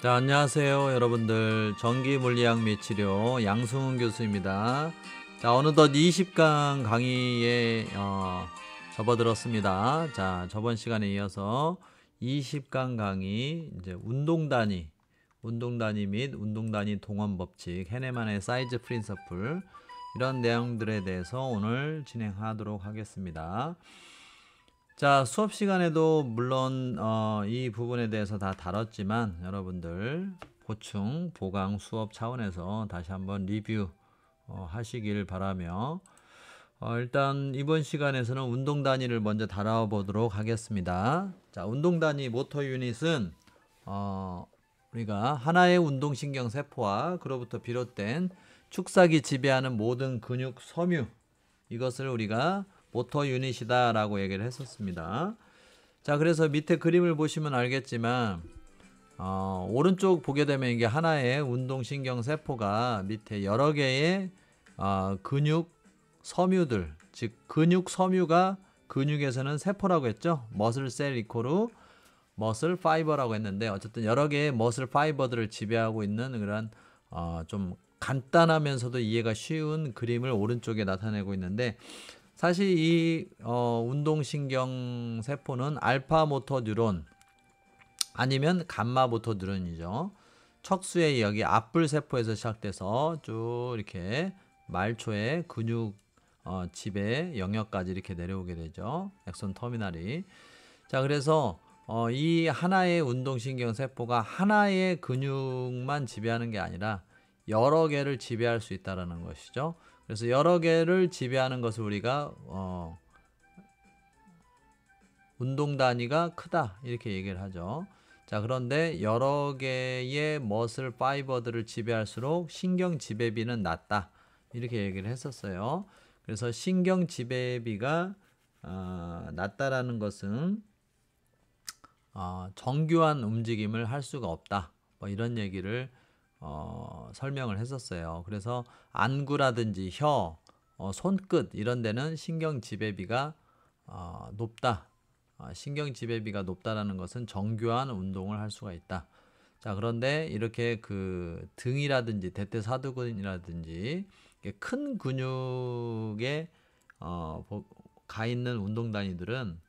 자, 안녕하세요, 여러분들. 전기 물리학 및 치료 양승훈 교수입니다. 자, 어느덧 20강 강의에 접어들었습니다. 자, 저번 시간에 이어서 20강 강의 이제 운동단위 및 운동단위 동원 법칙, 헤네만의 사이즈 프린서플 이런 내용들에 대해서 오늘 진행하도록 하겠습니다. 자, 수업 시간에도 물론 이 부분에 대해서 다 다뤘지만 여러분들 보충, 보강 수업 차원에서 다시 한번 리뷰 하시길 바라며 일단 이번 시간에서는 운동 단위를 먼저 다뤄보도록 하겠습니다. 자, 운동 단위 모터 유닛은 우리가 하나의 운동신경 세포와 그로부터 비롯된 축삭이 지배하는 모든 근육 섬유, 이것을 우리가 모터 유닛이다 라고 얘기를 했었습니다. 자, 그래서 밑에 그림을 보시면 알겠지만 오른쪽 보게 되면 이게 하나의 운동신경 세포가 밑에 여러 개의 근육 섬유들, 즉 근육 섬유가 근육에서는 세포라고 했죠. 머슬셀 이코르 머슬 파이버라고 했는데, 어쨌든 여러 개의 머슬 파이버들을 지배하고 있는 그런 좀 간단하면서도 이해가 쉬운 그림을 오른쪽에 나타내고 있는데, 사실 이 운동신경 세포는 알파 모터 뉴론 아니면 감마 모터 뉴론이죠. 척수의 여기 앞불 세포에서 시작돼서 쭉 이렇게 말초의 근육 지배 영역까지 이렇게 내려오게 되죠. 엑손 터미널이. 자, 그래서 이 하나의 운동신경 세포가 하나의 근육만 지배하는 게 아니라 여러 개를 지배할 수 있다는 것이죠. 그래서 여러 개를 지배하는 것을 우리가 운동 단위가 크다 이렇게 얘기를 하죠. 자, 그런데 여러 개의 머슬 파이버들을 지배할수록 신경 지배비는 낮다 이렇게 얘기를 했었어요. 그래서 신경 지배비가 낮다라는 것은 정교한 움직임을 할 수가 없다, 뭐 이런 얘기를 설명을 했었어요. 그래서 안구라든지 혀, 손끝 이런 데는 신경 지배비가 높다. 신경 지배비가 높다라는 것은 정교한 운동을 할 수가 있다. 자, 그런데 이렇게 그 등이라든지 대퇴사두근이라든지 큰 근육에 가 있는 운동 단위들은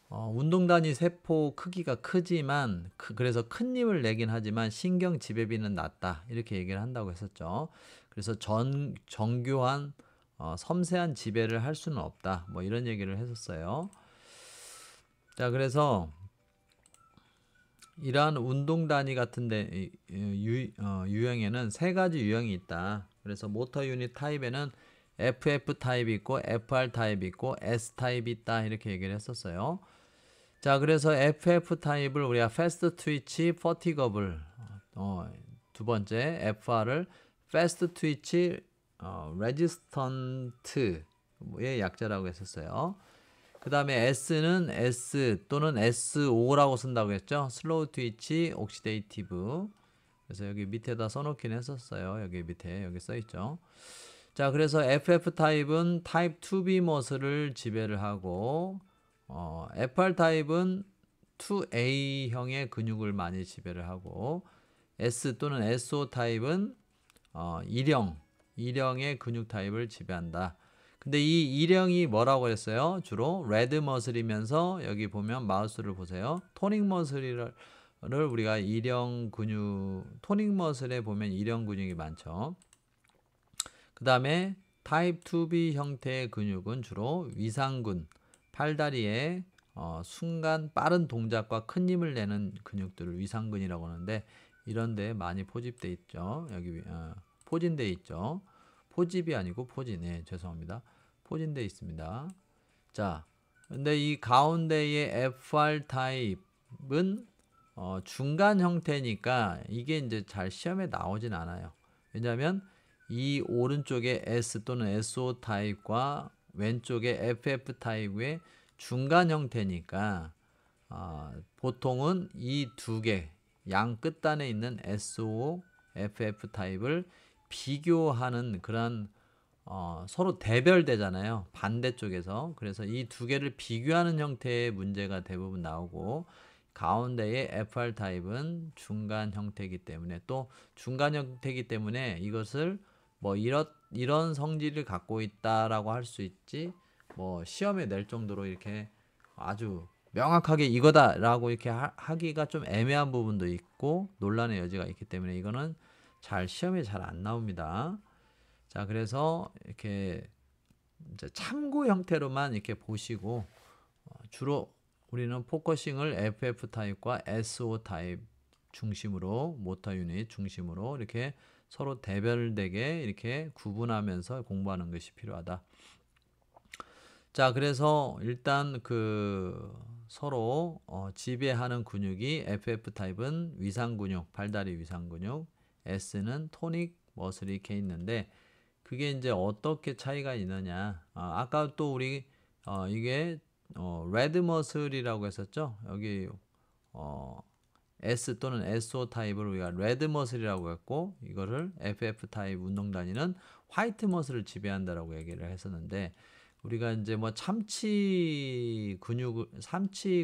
운동 단위 세포 크기가 크지만 그래서 큰 힘을 내긴 하지만 신경 지배비는 낮다 이렇게 얘기를 한다고 했었죠. 그래서 정교한 섬세한 지배를 할 수는 없다, 뭐 이런 얘기를 했었어요. 자, 그래서 이러한 운동 단위 같은데 유형에는 세 가지 유형이 있다. 그래서 모터 유닛 타입에는 FF 타입이 있고 FR 타입이 있고 S 타입이 있다 이렇게 얘기를 했었어요. 자, 그래서 FF 타입을 우리가 Fast Twitch Fatigable, 두 번째 FR을 Fast Twitch Resistant의 약자라고 했었어요. 그 다음에 S는 S 또는 SO라고 쓴다고 했죠. Slow Twitch Oxidative. 그래서 여기 밑에다 써놓긴 했었어요. 여기 밑에 여기 써있죠. 자, 그래서 FF 타입은 타입 2B 머슬을 지배를 하고 FR 타입은 2A형의 근육을 많이 지배를 하고, S 또는 SO 타입은 일형의 근육 타입을 지배한다. 근데 이 일형이 뭐라고 했어요? 주로 레드 머슬이면서 여기 보면 마우스를 보세요. 토닉 머슬을 우리가 일형 근육, 토닉 머슬에 보면 일형 근육이 많죠. 그 다음에 타입 2B 형태의 근육은 주로 위상근, 팔다리에 순간 빠른 동작과 큰 힘을 내는 근육들을 위상근이라고 하는데, 이런 데 많이 포집돼 있죠. 여기 포진돼 있죠. 포집이 아니고 포진. 네, 죄송합니다. 포진돼 있습니다. 자, 근데 이 가운데의 FR 타입은 중간 형태니까 이게 이제 잘 시험에 나오진 않아요. 왜냐하면 이 오른쪽에 S 또는 SO 타입과 왼쪽에 FF 타입의 중간 형태니까 보통은 이 두 개 양 끝단에 있는 SO, FF 타입을 비교하는 그런 서로 대별되잖아요. 반대쪽에서. 그래서 이 두 개를 비교하는 형태의 문제가 대부분 나오고, 가운데의 FR 타입은 중간 형태이기 때문에 또 중간 형태이기 때문에 이것을 뭐 이런 성질을 갖고 있다라고 할 수 있지 뭐 시험에 낼 정도로 이렇게 아주 명확하게 이거다라고 이렇게 하기가 좀 애매한 부분도 있고 논란의 여지가 있기 때문에 이거는 잘 시험에 잘 안 나옵니다. 자, 그래서 이렇게 이제 참고 형태로만 이렇게 보시고 주로 우리는 포커싱을 FF 타입과 SO 타입 중심으로 모터 유닛 중심으로 이렇게 서로 대별되게 이렇게 구분하면서 공부하는 것이 필요하다. 자, 그래서 일단 그 서로 지배하는 근육이 FF 타입은 위상 근육, 발다리 위상 근육, S는 토닉 머슬이 이렇게 있는데 그게 이제 어떻게 차이가 있느냐? 아까 또 우리 이게 레드 머슬이라고 했었죠. 여기 S 또는 SO 타입을 우리가 레드 머슬이라고 했고 이거를 FF 타입 운동 단위는 화이트 머슬을 지배한다라고 얘기를 했었는데 우리가 이제 뭐 참치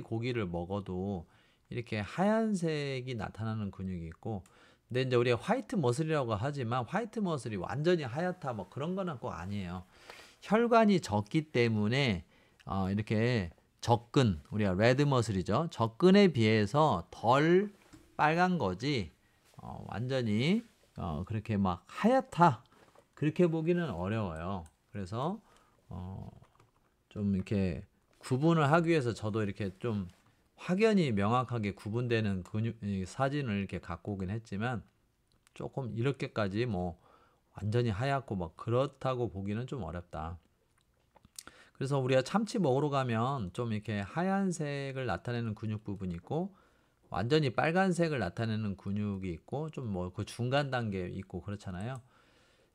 고기를 먹어도 이렇게 하얀색이 나타나는 근육이 있고 근데 이제 우리가 화이트 머슬이라고 하지만 화이트 머슬이 완전히 하얗다 뭐 그런 거는 꼭 아니에요. 혈관이 적기 때문에 이렇게 적근 우리가 레드 머슬이죠. 적근에 비해서 덜 빨간 거지 완전히 그렇게 막 하얗다 그렇게 보기는 어려워요. 그래서 좀 이렇게 구분을 하기 위해서 저도 이렇게 좀 확연히 명확하게 구분되는 사진을 이렇게 갖고 오긴 했지만 조금 이렇게까지 뭐 완전히 하얗고 막 그렇다고 보기는 좀 어렵다. 그래서 우리가 참치 먹으러 가면 좀 이렇게 하얀색을 나타내는 근육 부분이 있고 완전히 빨간색을 나타내는 근육이 있고 좀 뭐 그 중간 단계 있고 그렇잖아요.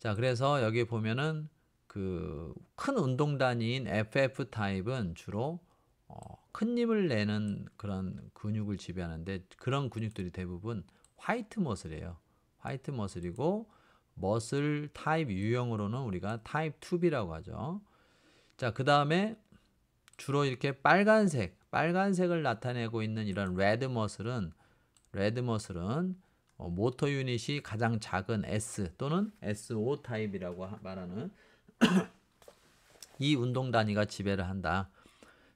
자, 그래서 여기 보면은 그 큰 운동 단위인 FF 타입은 주로 큰 힘을 내는 그런 근육을 지배하는데 그런 근육들이 대부분 화이트 머슬이에요. 화이트 머슬이고 머슬 타입 유형으로는 우리가 타입 2B라고 하죠. 자, 그 다음에 주로 이렇게 빨간색을 나타내고 있는 이런 레드 머슬은 모터 유닛이 가장 작은 S 또는 SO 타입이라고 말하는 이 운동 단위가 지배를 한다.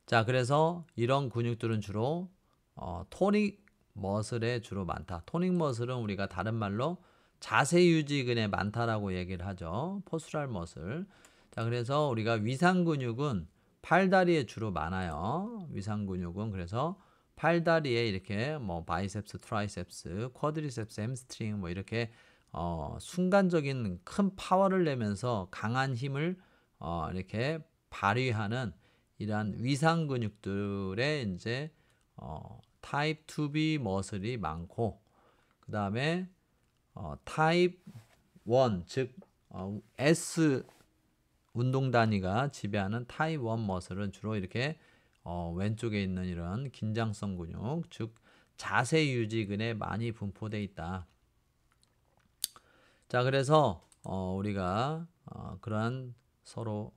자, 그래서 이런 근육들은 주로 토닉 머슬에 주로 많다. 토닉 머슬은 우리가 다른 말로 자세 유지근에 많다라고 얘기를 하죠. 포스럴 머슬. 자, 그래서 우리가 위상 근육은 팔다리에 주로 많아요. 위상 근육은 그래서 팔다리에 이렇게 뭐 바이셉스, 트라이셉스, 쿼드리셉스, 햄스트링 뭐 이렇게 순간적인 큰 파워를 내면서 강한 힘을 이렇게 발휘하는 이러한 위상 근육들의 이제 타입 2B 머슬이 많고 그 다음에 타입 1 즉 S 운동 단위가 지배하는 타입 1 머슬은 주로 이렇게 왼쪽에 있는 이런 긴장성 근육 즉 자세 유지근에 많이 분포되어 있다. 자, 그래서 우리가 그러한 서로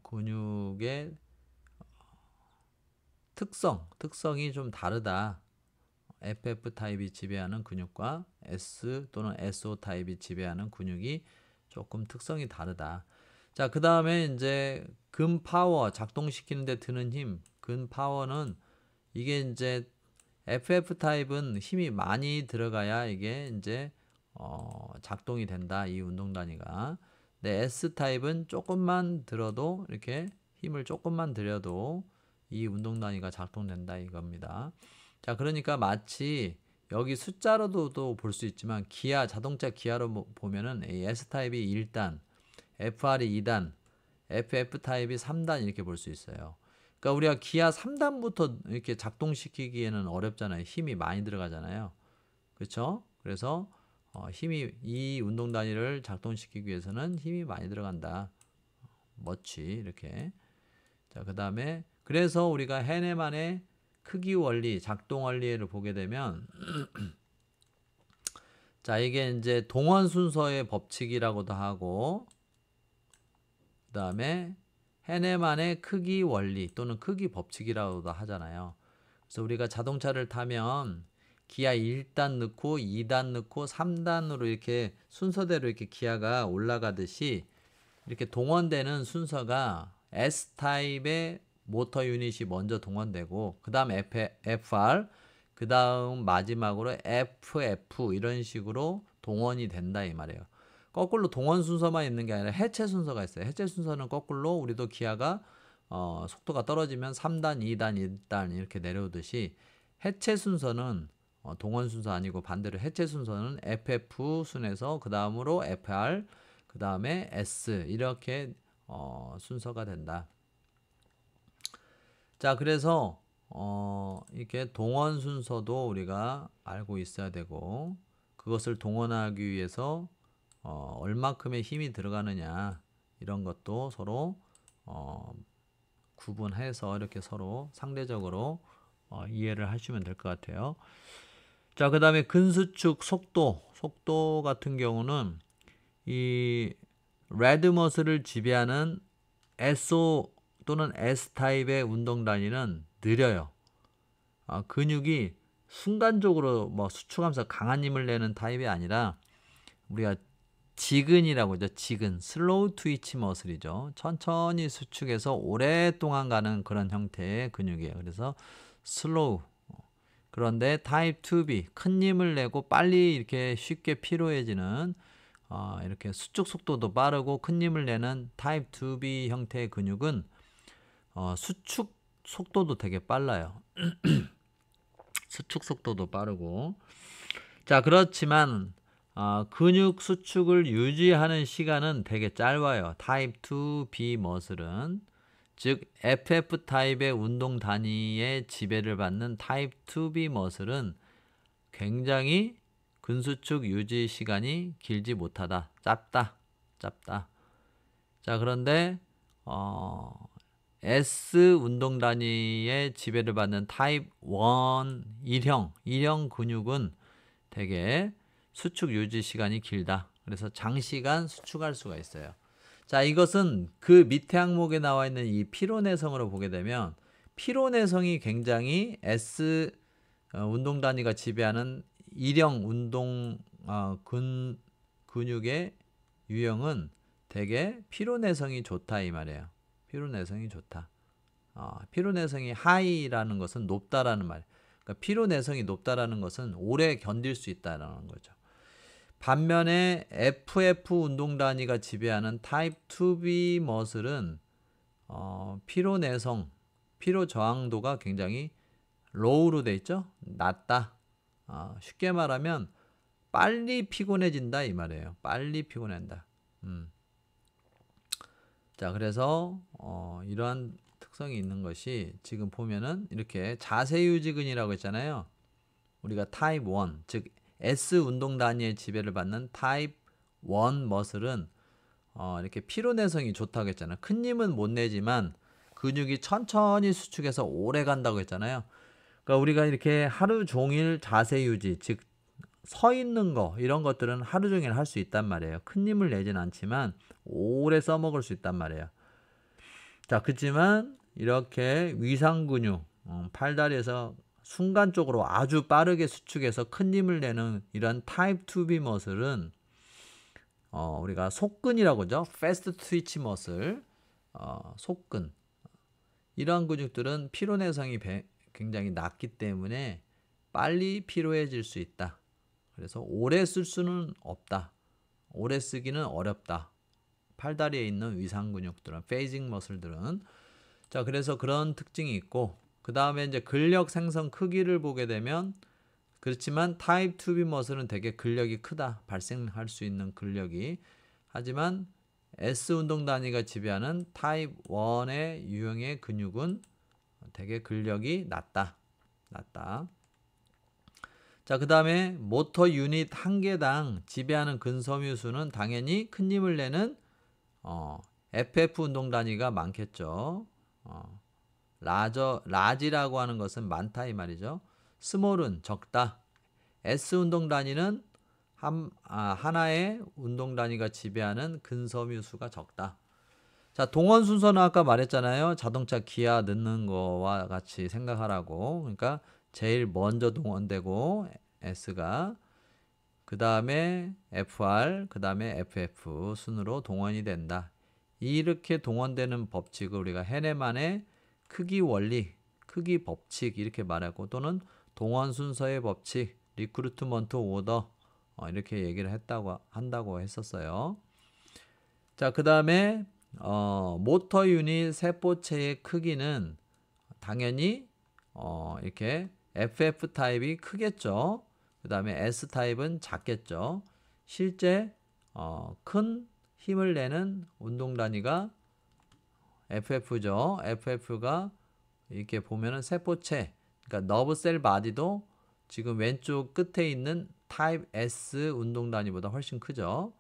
근육의 특성이 좀 다르다. FF 타입이 지배하는 근육과 S 또는 SO 타입이 지배하는 근육이 조금 특성이 다르다. 자, 그 다음에 이제 근 파워 작동시키는 데 드는 힘, 근 파워는 이게 이제 FF 타입은 힘이 많이 들어가야 이게 이제 작동이 된다. 이 운동 단위가. 근데 S 타입은 조금만 들어도 이렇게 힘을 조금만 들여도 이 운동 단위가 작동된다 이겁니다. 자, 그러니까 마치 여기 숫자로도 볼 수 있지만 자동차 기아로 보면은 S 타입이 1단, FR이 2단, FF 타입이 3단 이렇게 볼 수 있어요. 그러니까 우리가 기아 3단부터 이렇게 작동시키기에는 어렵잖아요. 힘이 많이 들어가잖아요. 그렇죠? 그래서 이 운동 단위를 작동시키기 위해서는 힘이 많이 들어간다. 멋지 이렇게. 자, 그다음에 그래서 우리가 해네만의 크기 원리, 작동 원리를 보게 되면 자, 이게 이제 동원 순서의 법칙이라고도 하고 그다음에 해네만의 크기 원리 또는 크기 법칙이라고도 하잖아요. 그래서 우리가 자동차를 타면 기아 1단 넣고 2단 넣고 3단으로 이렇게 순서대로 이렇게 기아가 올라가듯이 이렇게 동원되는 순서가 S타입의 모터 유닛이 먼저 동원되고 그 다음 FR 그 다음 마지막으로 FF 이런 식으로 동원이 된다 이 말이에요. 거꾸로 동원 순서만 있는 게 아니라 해체 순서가 있어요. 해체 순서는 거꾸로 우리도 기아가 속도가 떨어지면 3단, 2단, 1단 이렇게 내려오듯이 해체 순서는 동원 순서 아니고 반대로 해체 순서는 FF 순에서 그 다음으로 FR 그 다음에 S 이렇게 순서가 된다. 자, 그래서 이렇게 동원 순서도 우리가 알고 있어야 되고 그것을 동원하기 위해서 얼마큼의 힘이 들어가느냐 이런 것도 서로 구분해서 이렇게 서로 상대적으로 이해를 하시면 될 것 같아요. 자, 그 다음에 근수축 속도 같은 경우는 이 레드 머슬을 지배하는 SO 또는 S타입의 운동 단위는 느려요. 근육이 순간적으로 뭐 수축하면서 강한 힘을 내는 타입이 아니라 우리가 지근이라고 하죠. 지근, 슬로우 트위치 머슬이죠. 천천히 수축해서 오랫동안 가는 그런 형태의 근육이에요. 그래서 슬로우. 그런데 타입 2B, 큰 힘을 내고 빨리 이렇게 쉽게 피로해지는 이렇게 수축 속도도 빠르고 큰 힘을 내는 타입 2B 형태의 근육은 수축 속도도 되게 빨라요. 수축 속도도 빠르고. 자, 그렇지만 근육 수축을 유지하는 시간은 되게 짧아요. 타입 2B 머슬은 즉 FF 타입의 운동 단위의 지배를 받는 타입 2B 머슬은 굉장히 근수축 유지 시간이 길지 못하다. 짧다. 자, 그런데 S 운동 단위의 지배를 받는 타입 1 1형 근육은 되게 수축 유지 시간이 길다. 그래서 장시간 수축할 수가 있어요. 자, 이것은 그 밑에 항목에 나와 있는 이 피로내성으로 보게 되면 피로내성이 굉장히 S 운동 단위가 지배하는 1형 운동 근육의 유형은 되게 피로내성이 좋다 이 말이에요. 피로내성이 좋다. 피로내성이 하이라는 것은 높다라는 말. 그러니까 피로내성이 높다라는 것은 오래 견딜 수 있다라는 거죠. 반면에 FF 운동 단위가 지배하는 타입 2B 머슬은 피로내성, 피로 저항도가 굉장히 로우로 돼 있죠. 낮다. 쉽게 말하면 빨리 피곤해진다 이 말이에요. 빨리 피곤한다. 자, 그래서 이러한 특성이 있는 것이 지금 보면은 이렇게 자세유지근이라고 했잖아요. 우리가 타입 1, 즉 S 운동 단위의 지배를 받는 타입 1 머슬은 이렇게 피로내성이 좋다고 했잖아요. 큰 힘은 못 내지만 근육이 천천히 수축해서 오래 간다고 했잖아요. 그러니까 우리가 이렇게 하루 종일 자세 유지, 즉 서 있는 거 이런 것들은 하루 종일 할 수 있단 말이에요. 큰 힘을 내진 않지만 오래 써먹을 수 있단 말이에요. 자, 그렇지만 이렇게 위상 근육, 팔다리에서 순간적으로 아주 빠르게 수축해서 큰 힘을 내는 이런 타입 2B 머슬은 우리가 속근이라고 하죠. 패스트 트위치 머슬, 속근. 이러한 근육들은 피로내성이 굉장히 낮기 때문에 빨리 피로해질 수 있다. 그래서 오래 쓸 수는 없다. 오래 쓰기는 어렵다. 팔다리에 있는 위상 근육들은, 페이징 머슬들은. 자, 그래서 그런 특징이 있고, 그 다음에 이제 근력 생성 크기를 보게 되면, 그렇지만 타입 2B 머슬은 되게 근력이 크다. 발생할 수 있는 근력이. 하지만 S 운동 단위가 지배하는 타입 1의 유형의 근육은 되게 근력이 낮다. 자, 그 다음에 모터 유닛 한 개당 지배하는 근섬유 수는 당연히 큰 힘을 내는 FF 운동 단위가 많겠죠. 라지라고 하는 것은 많다 이 말이죠. 스몰은 적다. S 운동 단위는 하나의 운동 단위가 지배하는 근섬유 수가 적다. 자, 동원 순서는 아까 말했잖아요. 자동차 기아 넣는 거와 같이 생각하라고. 그러니까 제일 먼저 동원되고 S가 그 다음에 FR, 그 다음에 FF 순으로 동원이 된다. 이렇게 동원되는 법칙을 우리가 헤네만의 크기 원리, 크기 법칙 이렇게 말하고 또는 동원 순서의 법칙, 리크루트먼트 오더 이렇게 얘기를 한다고 했었어요. 자, 그 다음에 모터 유닛 세포체의 크기는 당연히 이렇게 FF 타입이 크겠죠. 그 다음에 S 타입은 작겠죠. 실제 큰 힘을 내는 운동 단위가 FF죠. FF가 이렇게 보면은 세포체, 그러니까 너브셀 바디도 지금 왼쪽 끝에 있는 타입 S 운동 단위보다 훨씬 크죠.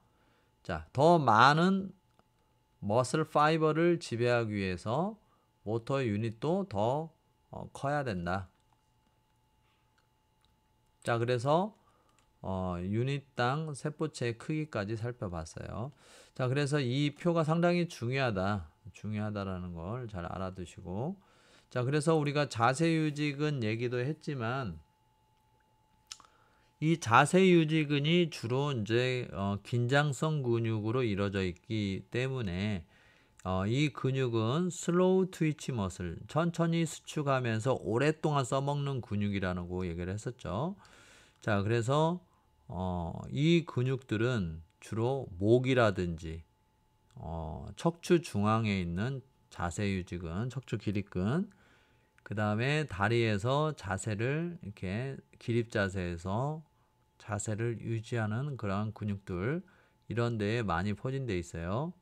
자, 더 많은 머슬 파이버를 지배하기 위해서 모터 유닛도 더 커야 된다. 자, 그래서 유닛당 세포체의 크기까지 살펴봤어요. 자, 그래서 이 표가 상당히 중요하다라는 걸 잘 알아두시고, 자, 그래서 우리가 자세유지근 얘기도 했지만 이 자세유지근이 주로 이제 긴장성 근육으로 이루어져 있기 때문에 이 근육은 슬로우 트위치 머슬, 천천히 수축하면서 오랫동안 써먹는 근육이라고 얘기를 했었죠. 자, 그래서 이 근육들은 주로 목이라든지 척추 중앙에 있는 자세유지근, 척추 기립근, 그 다음에 다리에서 자세를 이렇게 기립 자세에서 자세를 유지하는 그런 근육들, 이런 데에 많이 포진되어 있어요.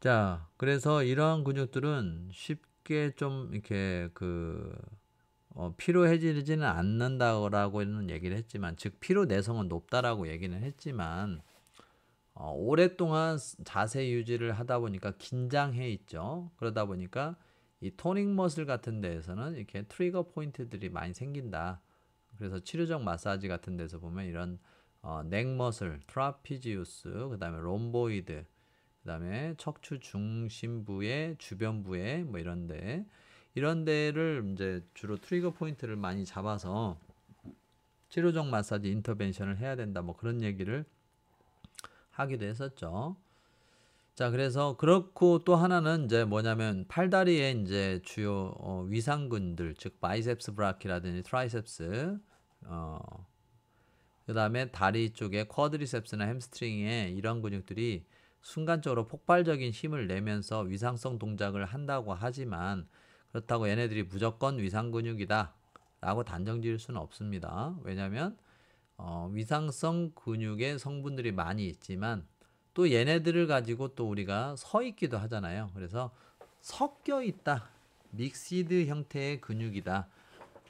자, 그래서 이러한 근육들은 쉽게 좀 이렇게 피로해지지는 않는다라고는 얘기를 했지만, 즉 피로 내성은 높다라고 얘기는 했지만 오랫동안 자세 유지를 하다 보니까 긴장해 있죠. 그러다 보니까 이 토닝 머슬 같은 데에서는 이렇게 트리거 포인트들이 많이 생긴다. 그래서 치료적 마사지 같은 데서 보면 이런 넥 머슬, 트라피지우스, 그 다음에 롬보이드, 그 다음에 척추 중심부의 주변부에 뭐 이런 데를 이제 주로 트리거 포인트를 많이 잡아서 치료적 마사지 인터벤션을 해야 된다. 뭐 그런 얘기를 하기도 했었죠. 자, 그래서 그렇고 또 하나는 이제 뭐냐면 팔다리에 이제 주요 위상근들, 즉 바이셉스 브라키라든지 트라이셉스, 그 다음에 다리 쪽에 쿼드리셉스나 햄스트링에 이런 근육들이 순간적으로 폭발적인 힘을 내면서 위상성 동작을 한다고 하지만, 그렇다고 얘네들이 무조건 위상 근육이다 라고 단정 지을 수는 없습니다. 왜냐하면 위상성 근육의 성분들이 많이 있지만 또 얘네들을 가지고 또 우리가 서 있기도 하잖아요. 그래서 섞여 있다, 믹시드 형태의 근육이다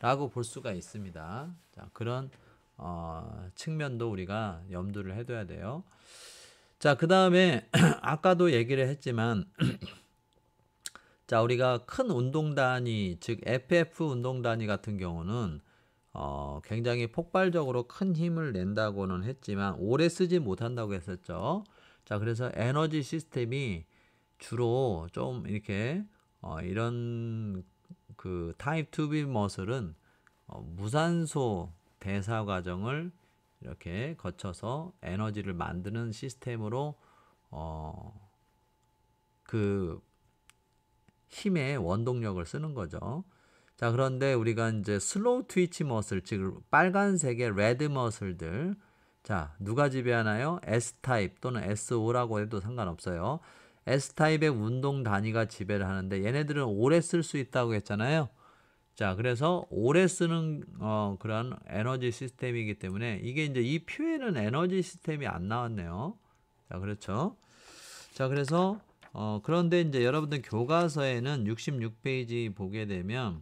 라고 볼 수가 있습니다. 자, 그런 측면도 우리가 염두를 해둬야 돼요. 자, 그 다음에 아까도 얘기를 했지만 자, 우리가 큰 운동 단위, 즉 FF 운동 단위 같은 경우는 굉장히 폭발적으로 큰 힘을 낸다고는 했지만 오래 쓰지 못한다고 했었죠. 자, 그래서 에너지 시스템이 주로 좀 이렇게 이런 그 타입 2B 머슬은 무산소 대사 과정을 이렇게 거쳐서 에너지를 만드는 시스템으로 그 힘의 원동력을 쓰는 거죠. 자, 그런데 우리가 이제 슬로우 트위치 머슬, 즉 빨간색의 레드 머슬들, 자, 누가 지배하나요? S타입 또는 SO라고 해도 상관없어요. S타입의 운동 단위가 지배를 하는데 얘네들은 오래 쓸 수 있다고 했잖아요. 자, 그래서 오래 쓰는 그런 에너지 시스템이기 때문에 이게 이제 이 표에는 에너지 시스템이 안 나왔네요. 자, 그렇죠. 자, 그래서 그런데 이제 여러분들 교과서에는 66페이지 보게 되면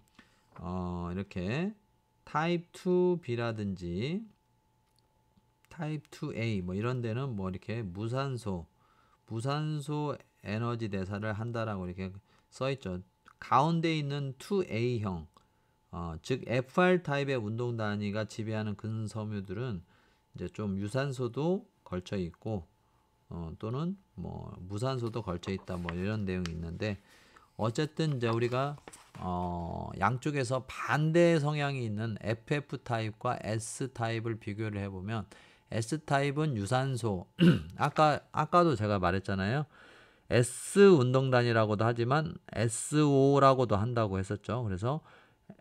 이렇게 타입 2B라든지 타입 2A 뭐 이런 데는 뭐 이렇게 무산소 에너지 대사를 한다라고 이렇게 써 있죠. 가운데 있는 2A형 즉 FR 타입의 운동 단위가 지배하는 근섬유들은 이제 좀 유산소도 걸쳐 있고 또는 뭐 무산소도 걸쳐 있다 뭐 이런 내용이 있는데 어쨌든 이제 우리가 양쪽에서 반대 성향이 있는 FF 타입과 S 타입을 비교를 해보면 S 타입은 유산소 아까도 제가 말했잖아요. S 운동단이라고도 하지만 SO라고도 한다고 했었죠. 그래서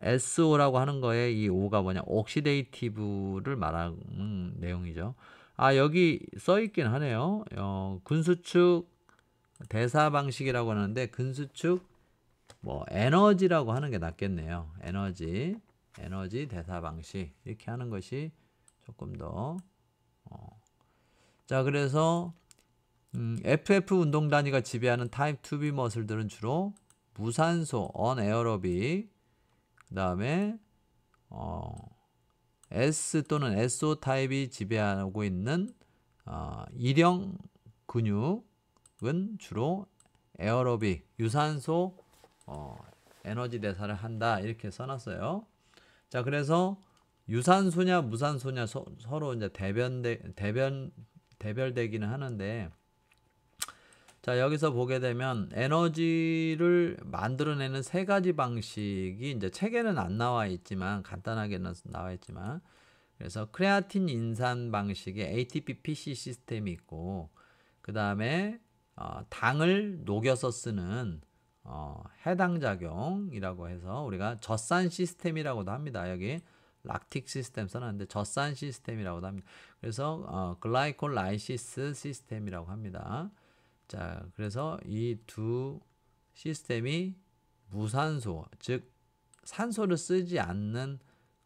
SO라고 하는 거에 이 O가 뭐냐? 옥시데이티브를 말하는 내용이죠. 여기 써 있긴 하네요. 근수축 대사 방식이라고 하는데 근수축 뭐 에너지라고 하는 게 낫겠네요. 에너지 대사 방식 이렇게 하는 것이 조금 더 자, 그래서 FF 운동 단위가 지배하는 타입 2B 머슬들은 주로 무산소, 언에어로빅, 그다음에 S 또는 SO 타입이 지배하고 있는 일형 근육은 주로 에어로빅, 유산소 에너지 대사를 한다 이렇게 써놨어요. 자, 그래서 유산소냐 무산소냐 서로 이제 대별되기는 하는데, 자, 여기서 보게 되면 에너지를 만들어내는 세 가지 방식이 이제 책에는 안 나와 있지만 간단하게는 나와 있지만, 그래서 크레아틴 인산 방식의 ATP PC 시스템이 있고, 그 다음에 당을 녹여서 쓰는 해당 작용이라고 해서 우리가 젖산 시스템이라고도 합니다. 여기 락틱 시스템 써놨는데 젖산 시스템이라고도 합니다. 그래서 글라이콜라이시스 시스템이라고 합니다. 자, 그래서 이 두 시스템이 무산소, 즉 산소를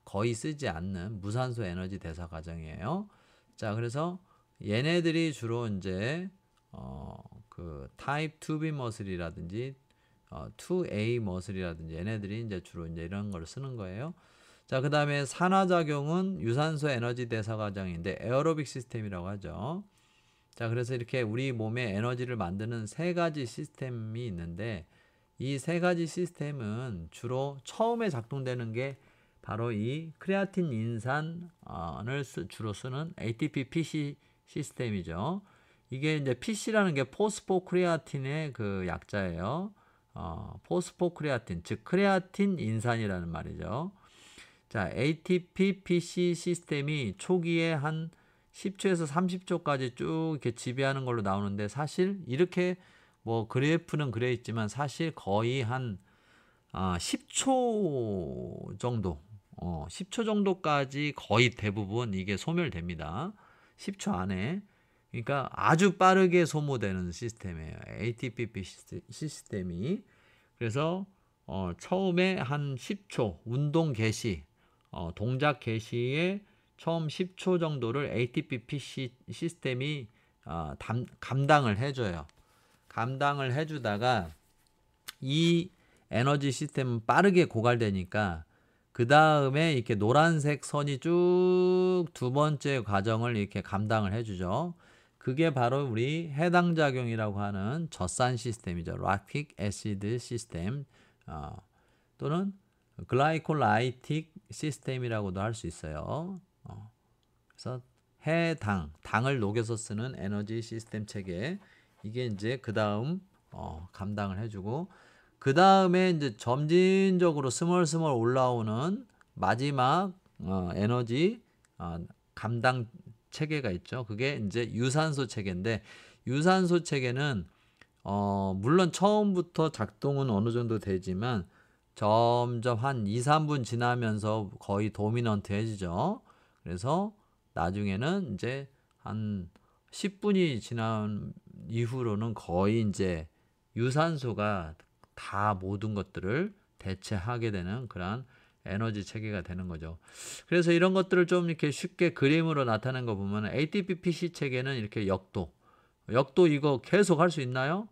거의 쓰지 않는 무산소 에너지 대사 과정이에요. 자, 그래서 얘네들이 주로 이제 그 타입 2B 머슬이라든지 2A 머슬이라든지 얘네들이 이제 주로 이제 이런 걸 쓰는 거예요. 자, 그 다음에 산화작용은 유산소 에너지 대사 과정인데 에어로빅 시스템이라고 하죠. 자, 그래서 이렇게 우리 몸에 에너지를 만드는 세 가지 시스템이 있는데, 이 세 가지 시스템은 주로 처음에 작동되는 게 바로 이 크레아틴 인산을 주로 쓰는 ATP-PC 시스템이죠. 이게 이제 PC라는 게 포스포크레아틴의 그 약자예요. 포스포크레아틴, 즉 크레아틴 인산이라는 말이죠. 자, ATP-PC 시스템이 초기에 한 10초에서 30초까지 쭉 이렇게 지배하는 걸로 나오는데, 사실 이렇게 뭐 그래프는 그래 있지만 사실 거의 한 10초 정도 10초 정도까지 거의 대부분 이게 소멸됩니다. 10초 안에. 그러니까 아주 빠르게 소모되는 시스템이에요. ATP 시스템이. 그래서 처음에 한 10초 운동 개시 동작 개시에 처음 10초 정도를 ATP-PC 시스템이 감당을 해줘요. 감당을 해주다가 이 에너지 시스템은 빠르게 고갈되니까 그 다음에 이렇게 노란색 선이 쭉 두 번째 과정을 이렇게 감당을 해주죠. 그게 바로 우리 해당 작용이라고 하는 젖산 시스템이죠. 락틱 애시드 시스템 또는 글라이콜라이틱 시스템이라고도 할 수 있어요. 그래서 당을 녹여서 쓰는 에너지 시스템 체계, 이게 이제 그 다음 감당을 해주고, 그 다음에 이제 점진적으로 스멀스멀 올라오는 마지막 에너지 감당 체계가 있죠. 그게 이제 유산소 체계인데, 유산소 체계는 물론 처음부터 작동은 어느 정도 되지만 점점 한 2, 3분 지나면서 거의 도미넌트해지죠. 그래서 나중에는 이제 한 10분이 지난 이후로는 거의 이제 유산소가 다 모든 것들을 대체하게 되는 그런 에너지 체계가 되는 거죠. 그래서 이런 것들을 좀 이렇게 쉽게 그림으로 나타낸 거 보면 ATP-PC 체계는 이렇게 역도 이거 계속 할 수 있나요?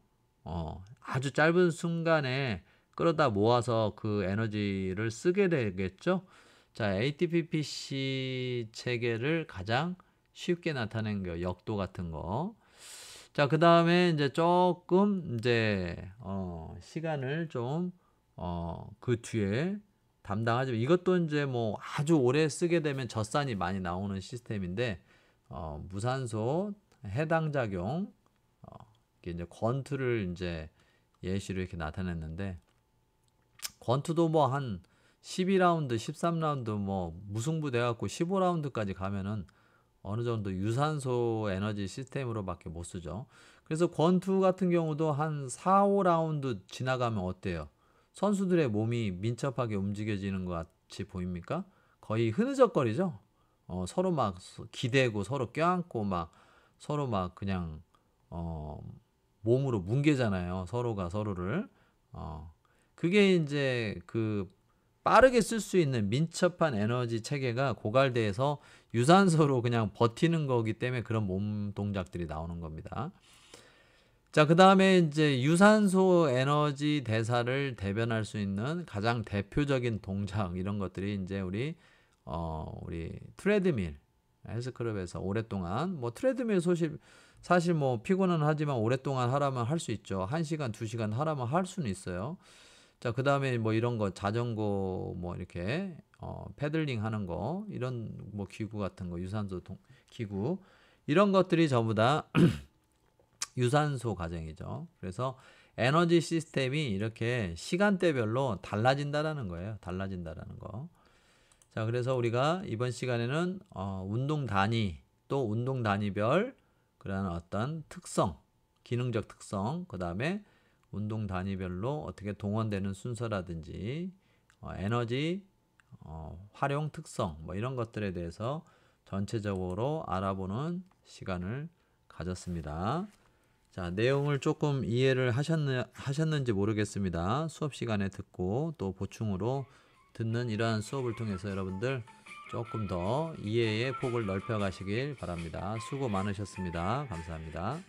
아주 짧은 순간에 끌어다 모아서 그 에너지를 쓰게 되겠죠. 자, ATP-PC 체계를 가장 쉽게 나타낸 거 역도 같은 거. 자, 그 다음에 이제 조금 이제 시간을 좀 그 뒤에 담당하지만, 이것도 이제 뭐 아주 오래 쓰게 되면 젖산이 많이 나오는 시스템인데 무산소 해당 작용, 이게 이제 권투를 이제 예시로 이렇게 나타냈는데, 권투도 뭐 한 12라운드, 13라운드 뭐 무승부 돼갖고 15라운드까지 가면은 어느 정도 유산소 에너지 시스템으로밖에 못 쓰죠. 그래서 권투 같은 경우도 한 4, 5라운드 지나가면 어때요? 선수들의 몸이 민첩하게 움직여지는 것 같이 보입니까? 거의 흐느적거리죠? 서로 막 기대고 서로 껴안고 막 서로 막 그냥 몸으로 뭉개잖아요. 서로가 서로를. 그게 이제 그 빠르게 쓸 수 있는 민첩한 에너지 체계가 고갈돼서 유산소로 그냥 버티는 거기 때문에 그런 몸 동작들이 나오는 겁니다. 자, 그 다음에 이제 유산소 에너지 대사를 대변할 수 있는 가장 대표적인 동작, 이런 것들이 이제 우리 트레드밀, 헬스클럽에서 오랫동안, 뭐 트레드밀 사실 뭐 피곤은 하지만 오랫동안 하라면 할 수 있죠. 1시간, 2시간 하라면 할 수는 있어요. 자, 그 다음에 뭐 이런 거, 자전거 뭐 이렇게 패들링 하는 거, 이런 뭐 기구 같은 거, 유산소 기구, 이런 것들이 전부 다 유산소 과정이죠. 그래서 에너지 시스템이 이렇게 시간대별로 달라진다라는 거예요. 달라진다라는 거. 자, 그래서 우리가 이번 시간에는 운동 단위, 또 운동 단위별 그런 어떤 특성, 기능적 특성, 그 다음에 운동 단위별로 어떻게 동원되는 순서라든지 에너지 활용 특성, 뭐 이런 것들에 대해서 전체적으로 알아보는 시간을 가졌습니다. 자, 내용을 조금 이해를 하셨는지 모르겠습니다. 수업 시간에 듣고 또 보충으로 듣는 이러한 수업을 통해서 여러분들 조금 더 이해의 폭을 넓혀 가시길 바랍니다. 수고 많으셨습니다. 감사합니다.